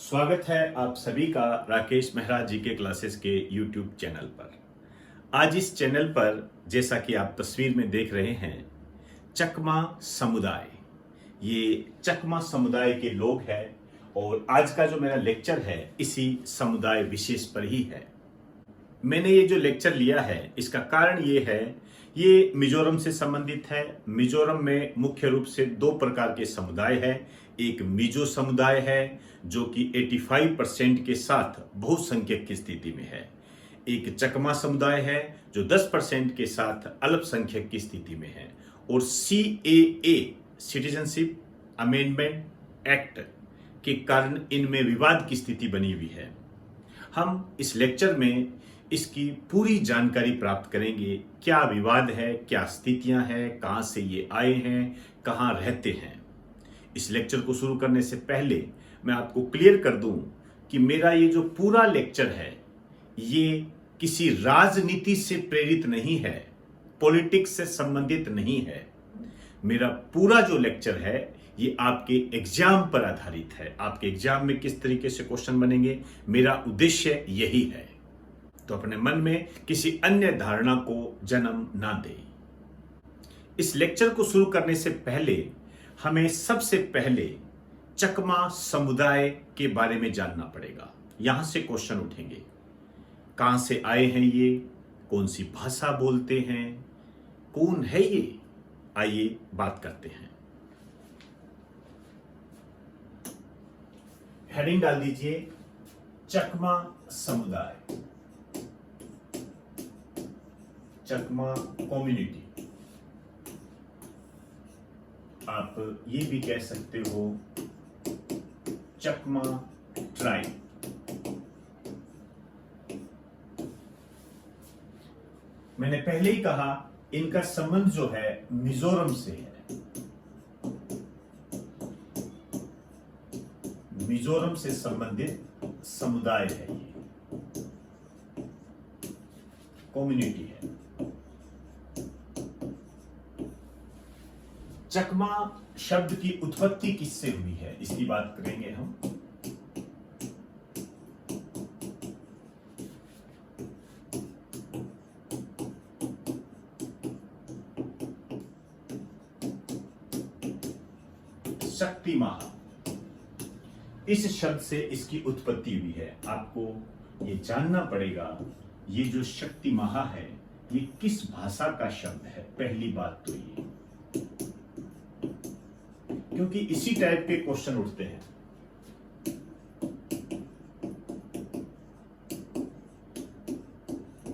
स्वागत है आप सभी का राकेश मेहरा जी के क्लासेस के YouTube चैनल पर। आज इस चैनल पर जैसा कि आप तस्वीर में देख रहे हैं, चकमा समुदाय, ये चकमा समुदाय के लोग हैं और आज का जो मेरा लेक्चर है इसी समुदाय विशेष पर ही है। मैंने ये जो लेक्चर लिया है इसका कारण ये है, ये मिजोरम से संबंधित है। मिजोरम में मुख्य रूप से दो प्रकार के समुदाय है। एक मिजो समुदाय है जो कि 85% के साथ बहुसंख्यक की स्थिति में है। एक चकमा समुदाय है जो 10% के साथ अल्पसंख्यक की स्थिति में है। और CAA सिटीजनशिप अमेंडमेंट एक्ट के कारण इनमें विवाद की स्थिति बनी हुई है। हम इस लेक्चर में इसकी पूरी जानकारी प्राप्त करेंगे। क्या विवाद है, क्या स्थितियां हैं, कहां से ये आए हैं, कहां रहते हैं। इस लेक्चर को शुरू करने से पहले मैं आपको क्लियर कर दूं कि मेरा ये जो पूरा लेक्चर है ये किसी राजनीति से प्रेरित नहीं है, पॉलिटिक्स से संबंधित नहीं है। मेरा पूरा जो लेक्चर है ये आपके एग्जाम पर आधारित है। आपके एग्जाम में किस तरीके से क्वेश्चन बनेंगे, मेरा उद्देश्य यही है। तो अपने मन में किसी अन्य धारणा को जन्म ना दें। इस लेक्चर को शुरू करने से पहले हमें सबसे पहले चकमा समुदाय के बारे में जानना पड़ेगा। यहां से क्वेश्चन उठेंगे, कहां से आए हैं ये, कौन सी भाषा बोलते हैं, कौन है ये। आइए बात करते हैं। हेडिंग डाल दीजिए, चकमा समुदाय, चकमा कम्युनिटी। आप ये भी कह सकते हो चकमा ट्राइब। मैंने पहले ही कहा इनका संबंध जो है मिजोरम से है। मिजोरम से संबंधित समुदाय है, ये कम्युनिटी है। चकमा शब्द की उत्पत्ति किससे हुई है इसकी बात करेंगे हम। शक्ति महा, इस शब्द से इसकी उत्पत्ति हुई है। आपको ये जानना पड़ेगा ये जो शक्ति महा है ये किस भाषा का शब्द है। पहली बात तो ये, क्योंकि इसी टाइप के क्वेश्चन उठते हैं।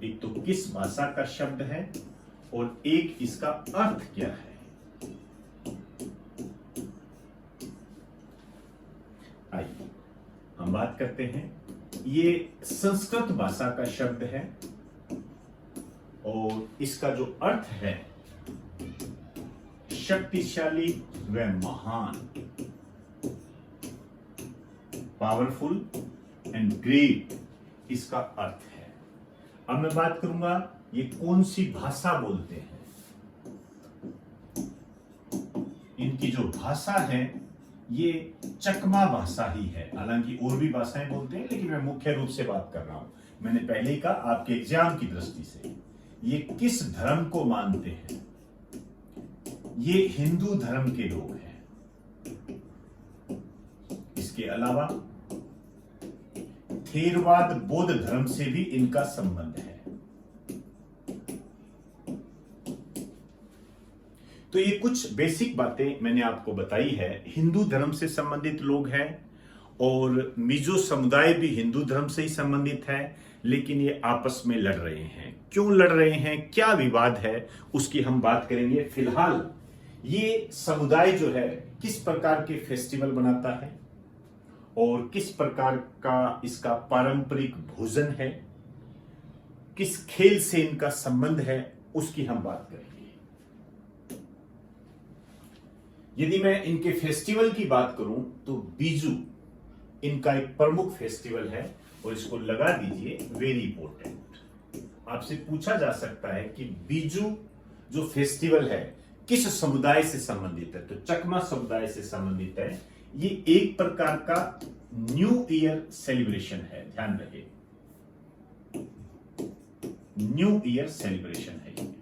एक तो किस भाषा का शब्द है और एक इसका अर्थ क्या है। आइए हम बात करते हैं। ये संस्कृत भाषा का शब्द है और इसका जो अर्थ है शक्तिशाली व महान, पावरफुल एंड ग्रेट इसका अर्थ है। अब मैं बात करूंगा ये कौन सी भाषा बोलते हैं। इनकी जो भाषा है ये चकमा भाषा ही है। हालांकि और भी भाषाएं बोलते हैं लेकिन मैं मुख्य रूप से बात कर रहा हूं। मैंने पहले ही कहा आपके एग्जाम की दृष्टि से ये किस धर्म को मानते हैं। ये हिंदू धर्म के लोग हैं। इसके अलावा थेरवाद बौद्ध धर्म से भी इनका संबंध है। तो ये कुछ बेसिक बातें मैंने आपको बताई है। हिंदू धर्म से संबंधित लोग हैं और मिजो समुदाय भी हिंदू धर्म से ही संबंधित है, लेकिन ये आपस में लड़ रहे हैं। क्यों लड़ रहे हैं, क्या विवाद है, उसकी हम बात करेंगे। फिलहाल ये समुदाय जो है किस प्रकार के फेस्टिवल बनाता है और किस प्रकार का इसका पारंपरिक भोजन है, किस खेल से इनका संबंध है, उसकी हम बात करेंगे। यदि मैं इनके फेस्टिवल की बात करूं तो बीजू इनका एक प्रमुख फेस्टिवल है और इसको लगा दीजिए वेरी इंपॉर्टेंट। आपसे पूछा जा सकता है कि बीजू जो फेस्टिवल है किस समुदाय से संबंधित है, तो चकमा समुदाय से संबंधित है। ये एक प्रकार का न्यू ईयर सेलिब्रेशन है, ध्यान रहे, न्यू ईयर सेलिब्रेशन है ये।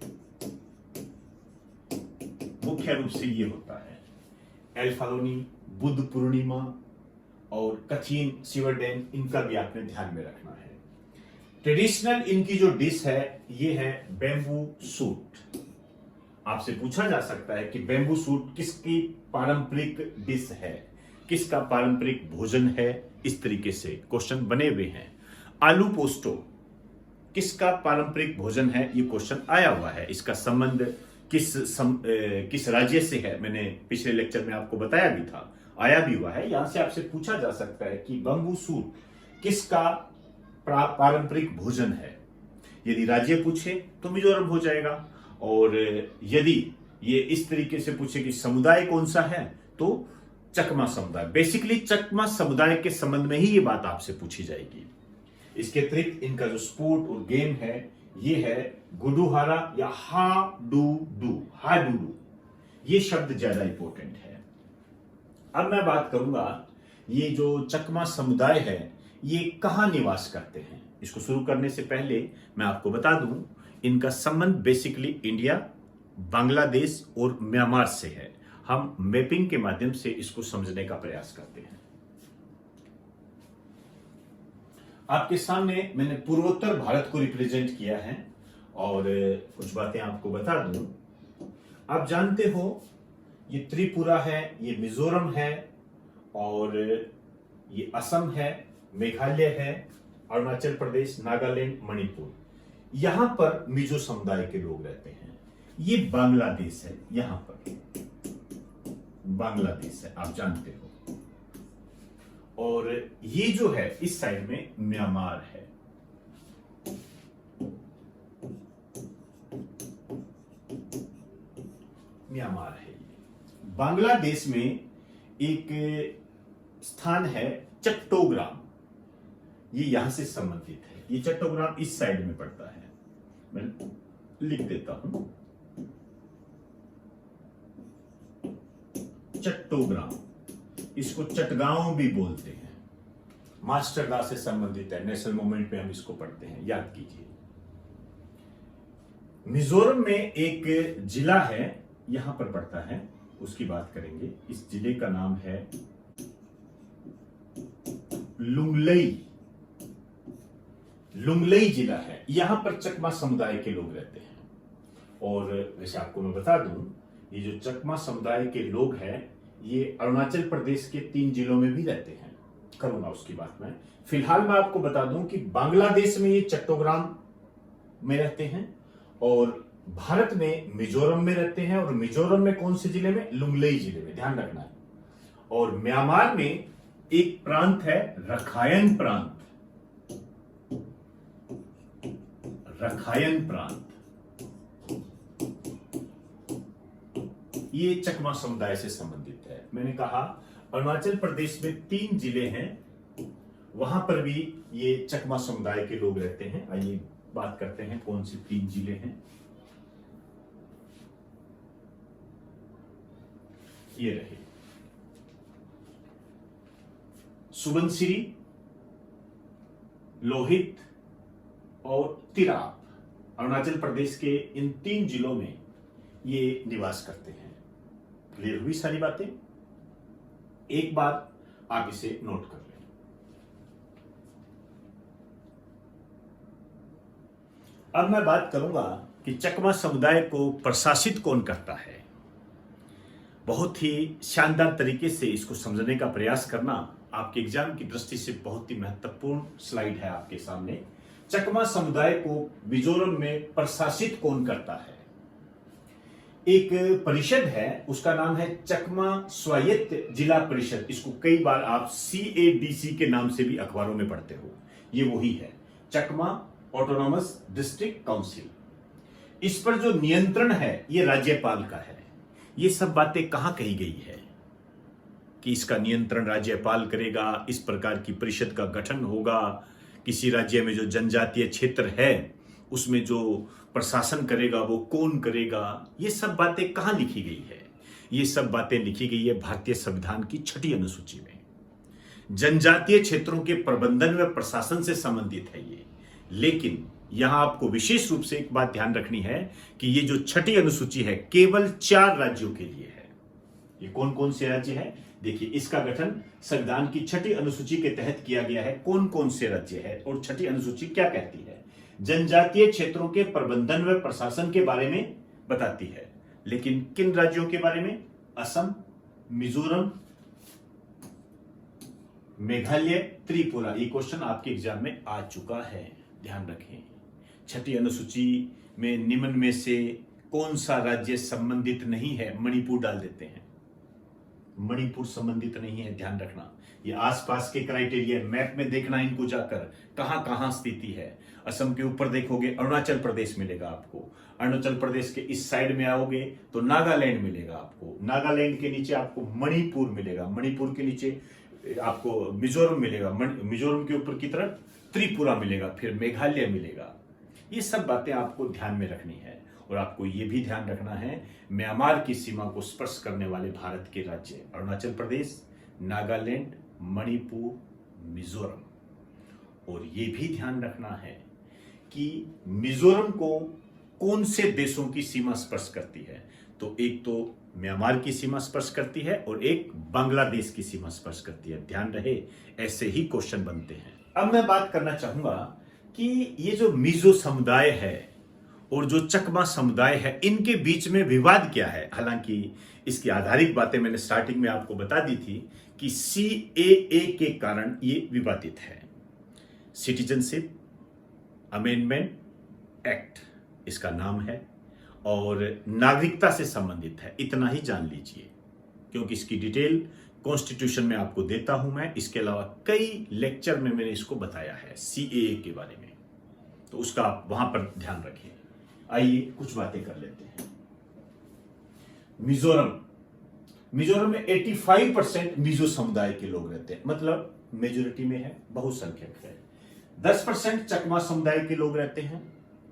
मुख्य रूप से ये होता है एल्फालोनी, बुद्ध पूर्णिमा और कथीन सिवरडेन, इनका भी आपने ध्यान में रखना है। ट्रेडिशनल इनकी जो डिश है ये है बेम्बू सूट। आपसे पूछा जा सकता है कि बेम्बू सूट किसकी पारंपरिक डिश है, किसका पारंपरिक भोजन है, इस तरीके से क्वेश्चन बने हुए हैं। आलू पोस्टो किसका पारंपरिक भोजन है, ये क्वेश्चन आया हुआ है। इसका संबंध किस राज्य से है, मैंने पिछले लेक्चर में आपको बताया भी था, आया भी हुआ है। यहां से आपसे पूछा जा सकता है कि बम्बू सूट किसका पारंपरिक भोजन है। यदि राज्य पूछे तो मिजोरम हो जाएगा, और यदि ये इस तरीके से पूछे कि समुदाय कौन सा है तो चकमा समुदाय। बेसिकली चकमा समुदाय के संबंध में ही ये बात आपसे पूछी जाएगी। इसके अतिरिक्त इनका जो स्पोर्ट और गेम है ये है गुडुहारा या हा डू डू। ये शब्द ज्यादा इंपॉर्टेंट है। अब मैं बात करूंगा ये जो चकमा समुदाय है ये कहां निवास करते हैं। इसको शुरू करने से पहले मैं आपको बता दूं इनका संबंध बेसिकली इंडिया, बांग्लादेश और म्यांमार से है। हम मैपिंग के माध्यम से इसको समझने का प्रयास करते हैं। आपके सामने मैंने पूर्वोत्तर भारत को रिप्रेजेंट किया है और कुछ बातें आपको बता दूं। आप जानते हो ये त्रिपुरा है, ये मिजोरम है, और ये असम है, मेघालय है, अरुणाचल प्रदेश, नागालैंड, मणिपुर। यहां पर मिजो समुदाय के लोग रहते हैं। ये बांग्लादेश है, यहां पर बांग्लादेश है, आप जानते हो। और ये जो है इस साइड में म्यांमार है। म्यांमार है ये। बांग्लादेश में एक स्थान है चट्टोग्राम, ये यहां से संबंधित है। ये चट्टोग्राम इस साइड में पड़ता है, मैं लिख देता हूं। चट्टोग्राम, इसको चटगांव भी बोलते हैं। मास्टरदा से संबंधित है, नेशनल मूवमेंट में हम इसको पढ़ते हैं, याद कीजिए। मिजोरम में एक जिला है, यहां पर पड़ता है, उसकी बात करेंगे। इस जिले का नाम है लुंगलई। लुंगलई जिला है, यहां पर चकमा समुदाय के लोग रहते हैं। और वैसे आपको मैं बता दूं ये जो चकमा समुदाय के लोग हैं ये अरुणाचल प्रदेश के 3 जिलों में भी रहते हैं, करूंगा उसकी बात मैं। फिलहाल मैं आपको बता दूं कि बांग्लादेश में ये चट्टोग्राम में रहते हैं और भारत में मिजोरम में रहते हैं। और मिजोरम में कौन से जिले में? लुंगलई जिले में, ध्यान रखना है। और म्यांमार में एक प्रांत है रखायन प्रांत, रखायन प्रांत, ये चकमा समुदाय से संबंधित है। मैंने कहा अरुणाचल प्रदेश में 3 जिले हैं, वहां पर भी ये चकमा समुदाय के लोग रहते हैं। आइए बात करते हैं कौन से 3 जिले हैं। ये रहे सुबनसिरी, लोहित और तिराप। अरुणाचल प्रदेश के इन 3 जिलों में ये निवास करते हैं। क्लियर हुई सारी बातें? एक बात आप इसे नोट कर लें। अब मैं बात करूंगा कि चकमा समुदाय को प्रशासित कौन करता है। बहुत ही शानदार तरीके से इसको समझने का प्रयास करना आपके एग्जाम की दृष्टि से बहुत ही महत्वपूर्ण स्लाइड है आपके सामने। चकमा समुदाय को मिजोरम में प्रशासित कौन करता है? एक परिषद है, उसका नाम है चकमा स्वायत्त जिला परिषद। इसको कई बार आप CADC के नाम से भी अखबारों में पढ़ते हो। ये वही है, चकमा ऑटोनॉमस डिस्ट्रिक्ट काउंसिल। इस पर जो नियंत्रण है ये राज्यपाल का है। ये सब बातें कहां कही गई है कि इसका नियंत्रण राज्यपाल करेगा, इस प्रकार की परिषद का गठन होगा, किसी राज्य में जो जनजातीय क्षेत्र है उसमें जो प्रशासन करेगा वो कौन करेगा, ये सब बातें कहां लिखी गई है? ये सब बातें लिखी गई है भारतीय संविधान की 6ठी अनुसूची में। जनजातीय क्षेत्रों के प्रबंधन व प्रशासन से संबंधित है ये। लेकिन यहां आपको विशेष रूप से एक बात ध्यान रखनी है कि ये जो 6ठी अनुसूची है केवल 4 राज्यों के लिए है। ये कौन कौन से राज्य है? देखिए, इसका गठन संविधान की 6ठी अनुसूची के तहत किया गया है। कौन कौन से राज्य है और 6ठी अनुसूची क्या कहती है? जनजातीय क्षेत्रों के प्रबंधन व प्रशासन के बारे में बताती है। लेकिन किन राज्यों के बारे में? असम, मिजोरम, मेघालय, त्रिपुरा। ये क्वेश्चन आपके एग्जाम में आ चुका है, ध्यान रखें। 6ठी अनुसूची में निम्न में से कौन सा राज्य संबंधित नहीं है? मणिपुर डाल देते हैं। मणिपुर संबंधित नहीं है, ध्यान रखना। ये आसपास के क्राइटेरिया मैप में देखना इनको जाकर कहां कहां स्थिति है। असम के ऊपर देखोगे अरुणाचल प्रदेश मिलेगा आपको। अरुणाचल प्रदेश के इस साइड में आओगे तो नागालैंड मिलेगा आपको। नागालैंड के नीचे आपको मणिपुर मिलेगा। मणिपुर के नीचे आपको मिजोरम मिलेगा। मिजोरम के ऊपर की तरफ त्रिपुरा मिलेगा, फिर मेघालय मिलेगा। ये सब बातें आपको ध्यान में रखनी है। और आपको ये भी ध्यान रखना है म्यांमार की सीमा को स्पर्श करने वाले भारत के राज्य अरुणाचल प्रदेश, नागालैंड, मणिपुर, मिजोरम। और ये भी ध्यान रखना है कि मिजोरम को कौन से देशों की सीमा स्पर्श करती है? तो एक तो म्यांमार की सीमा स्पर्श करती है और एक बांग्लादेश की सीमा स्पर्श करती है। ध्यान रहे, ऐसे ही क्वेश्चन बनते हैं। अब मैं बात करना चाहूंगा कि ये जो मिजो समुदाय है और जो चकमा समुदाय है, इनके बीच में विवाद क्या है? हालांकि इसकी आधारिक बातें मैंने स्टार्टिंग में आपको बता दी थी कि CAA के कारण ये विवादित है। सिटीजनशिप अमेंडमेंट एक्ट इसका नाम है और नागरिकता से संबंधित है। इतना ही जान लीजिए, क्योंकि इसकी डिटेल कॉन्स्टिट्यूशन में आपको देता हूं मैं। इसके अलावा कई लेक्चर में मैंने इसको बताया है CAA के बारे में, तो उसका आप वहां पर ध्यान रखिए। आइए कुछ बातें कर लेते हैं। मिजोरम में 85% मिजो समुदाय के लोग रहते हैं, मतलब मेजोरिटी में है, बहुसंख्यक है। 10% चकमा समुदाय के लोग रहते हैं,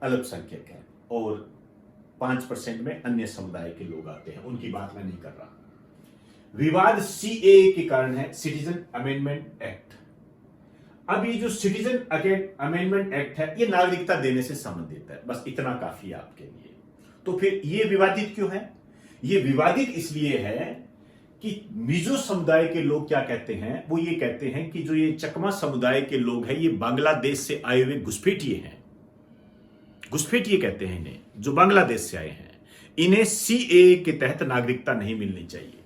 अल्पसंख्यक है। और 5% में अन्य समुदाय के लोग आते हैं, उनकी बात मैं नहीं कर रहा। विवाद CAA के कारण है, सिटीजन अमेंडमेंट एक्ट। अब ये जो सिटीजन अमेंडमेंट एक्ट है, ये नागरिकता देने से संबंधित है। बस इतना काफी है आपके लिए। तो फिर ये विवादित क्यों है? ये विवादित इसलिए है कि मिजो समुदाय के लोग क्या कहते हैं? वो ये कहते हैं कि जो ये चकमा समुदाय के लोग हैं, ये बांग्लादेश से आए हुए घुसपैठिए हैं। घुसपैठिए कहते हैं इन्हें, जो बांग्लादेश से आए हैं। इन्हें CAA के तहत नागरिकता नहीं मिलनी चाहिए।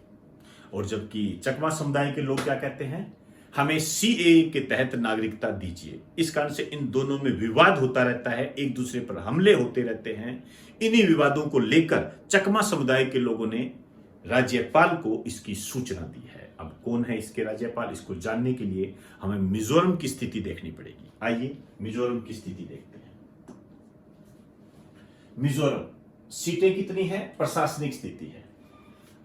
और जबकि चकमा समुदाय के लोग क्या कहते हैं? हमें CAA के तहत नागरिकता दीजिए। इस कारण से इन दोनों में विवाद होता रहता है, एक दूसरे पर हमले होते रहते हैं। इन्हीं विवादों को लेकर चकमा समुदाय के लोगों ने राज्यपाल को इसकी सूचना दी है। अब कौन है इसके राज्यपाल? इसको जानने के लिए हमें मिजोरम की स्थिति देखनी पड़ेगी। आइए मिजोरम की स्थिति देखते हैं। मिजोरम सीटें कितनी है? प्रशासनिक स्थिति है।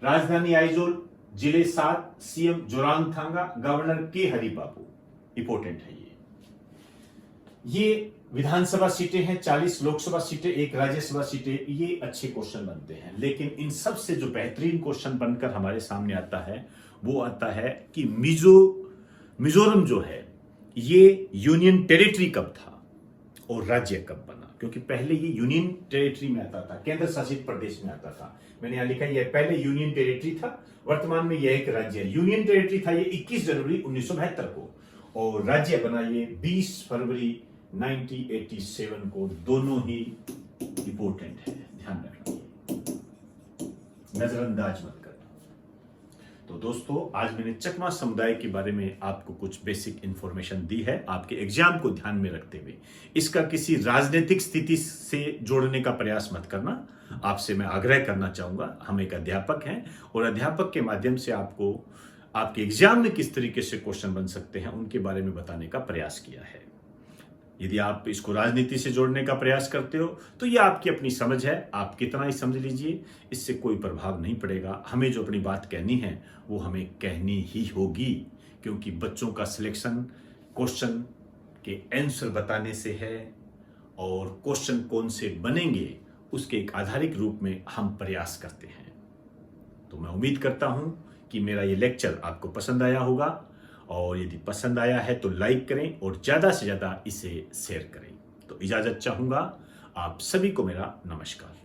राजधानी आइजोल, जिले 7, CM जोरामथांगा, गवर्नर के हरिबाबू। इंपोर्टेंट है ये विधानसभा सीटें हैं 40, लोकसभा सीटें 1, राज्यसभा सीटें। ये अच्छे क्वेश्चन बनते हैं। लेकिन इन सब से जो बेहतरीन क्वेश्चन बनकर हमारे सामने आता है, वो आता है कि मिजोरम जो है, ये यूनियन टेरिटरी कब था और राज्य कब बना? क्योंकि पहले ये यूनियन टेरिटरी में आता था, केंद्र शासित प्रदेश में आता था। मैंने यहां लिखा है, ये पहले यूनियन टेरिटरी था, वर्तमान में यह एक राज्य है। यूनियन टेरिटरी था ये 21 जनवरी 1972 को, और राज्य बना ये 20 फरवरी 1987 को। दोनों ही इंपोर्टेंट है, ध्यान रखना, नजरअंदाज मत करना। तो दोस्तों, आज मैंने चकमा समुदाय के बारे में आपको कुछ बेसिक इंफॉर्मेशन दी है, आपके एग्जाम को ध्यान में रखते हुए। इसका किसी राजनीतिक स्थिति से जोड़ने का प्रयास मत करना, आपसे मैं आग्रह करना चाहूंगा। हम एक अध्यापक हैं और अध्यापक के माध्यम से आपको आपके एग्जाम में किस तरीके से क्वेश्चन बन सकते हैं उनके बारे में बताने का प्रयास किया है। यदि आप इसको राजनीति से जोड़ने का प्रयास करते हो तो ये आपकी अपनी समझ है, आप कितना ही समझ लीजिए, इससे कोई प्रभाव नहीं पड़ेगा। हमें जो अपनी बात कहनी है वो हमें कहनी ही होगी, क्योंकि बच्चों का सिलेक्शन क्वेश्चन के आंसर बताने से है, और क्वेश्चन कौन से बनेंगे उसके एक आधारिक रूप में हम प्रयास करते हैं। तो मैं उम्मीद करता हूं कि मेरा ये लेक्चर आपको पसंद आया होगा, और यदि पसंद आया है तो लाइक करें और ज़्यादा से ज़्यादा इसे शेयर करें। तो इजाज़त चाहूँगा। आप सभी को मेरा नमस्कार।